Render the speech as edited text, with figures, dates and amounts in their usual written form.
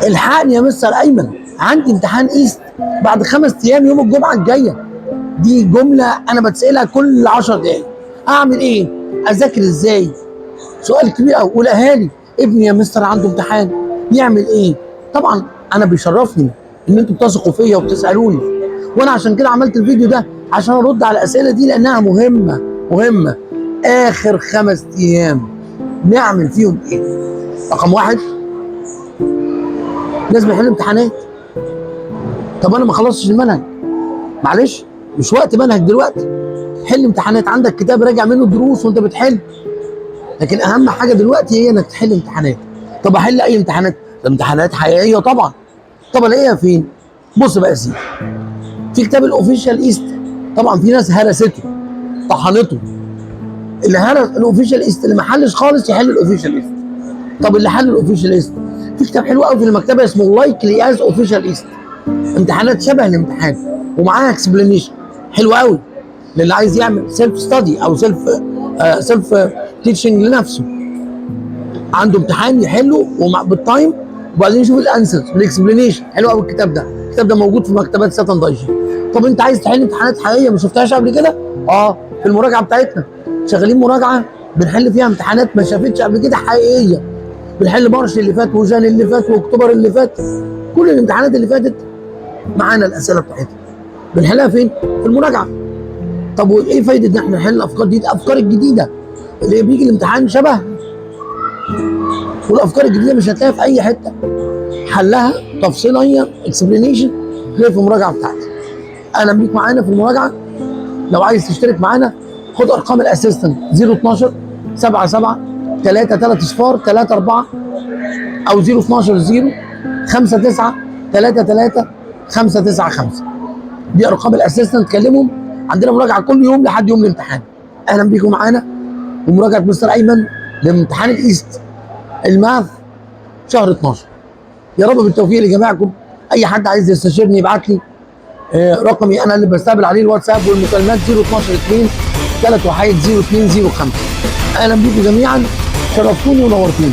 الحقني يا مستر ايمن، عندي امتحان ايست بعد 5 ايام يوم الجمعه الجايه. دي جمله انا بتسالها كل 10 دقايق. اعمل ايه؟ اذاكر ازاي؟ سؤال كبير قوي. والاهالي، ابني يا مستر عنده امتحان، يعمل ايه؟ طبعا انا بيشرفني ان انتوا بتثقوا فيا وبتسالوني، وانا عشان كده عملت الفيديو ده عشان ارد على الاسئله دي لانها مهمه مهمه. اخر 5 ايام نعمل فيهم ايه؟ رقم واحد، لازم نحل امتحانات. طب انا ما خلصتش المنهج، معلش مش وقت منهج دلوقتي. حل امتحانات، عندك كتاب راجع منه الدروس وانت بتحل، لكن اهم حاجه دلوقتي هي انك تحل امتحانات. طب احل اي امتحانات؟ ده امتحانات حقيقيه طبعا. طب الاقيها فين؟ بص بقى يا سيدي، في كتاب الاوفيشال ايست. طبعا في ناس هرسته طحنته. اللي هرس الاوفيشال ايست اللي ما حلش خالص يحل الاوفيشال ايست. طب اللي حل الاوفيشال ايست، في كتاب حلو قوي في المكتبه اسمه لايكلي از اوفيشال ايست، امتحانات شبه الامتحان ومعاها اكسبلانيشن حلو قوي للي عايز يعمل سيلف ستادي او سيلف تيتشنج لنفسه. عنده امتحان يحله بالتايم وبعدين يشوف الانسرز بالاكسبلانيشن. حلو قوي الكتاب ده. الكتاب ده موجود في مكتبات ساتن دايجن. طب انت عايز تحل امتحانات حقيقيه ما شفتهاش قبل كده؟ في المراجعه بتاعتنا شغالين مراجعه بنحل فيها امتحانات ما شافتش قبل كده حقيقيه. بنحل مارش اللي فات وجان اللي فات واكتوبر اللي فات، كل الامتحانات اللي فاتت معانا الاسئله بتاعتها. بنحلها فين؟ في المراجعه. طب وايه فايده ان احنا نحل الافكار دي؟ الافكار الجديده اللي بيجي الامتحان شبهها، والافكار الجديده مش هتلاقيها في اي حته. حلها تفصيليا اكسبلانيشن غير في المراجعه بتاعتي. اهلا بيك معانا في المراجعه. لو عايز تشترك معانا خد ارقام الاسيستنت 012 77 33 صفار 34 او 012 0 59 33 595. دي ارقام الاسيستنت، كلمهم. عندنا مراجعه كل يوم لحد يوم الامتحان. اهلا بيكم معانا ومراجعه مستر ايمن لامتحان الايست الماث شهر 12. يا رب بالتوفيق لجميعكم. اي حد عايز يستشيرني يبعت لي رقمي انا اللي بستقبل عليه الواتساب والمكالمات 012 2 31 0205. اهلا بيكم جميعا، شرفتوني ونورتوني.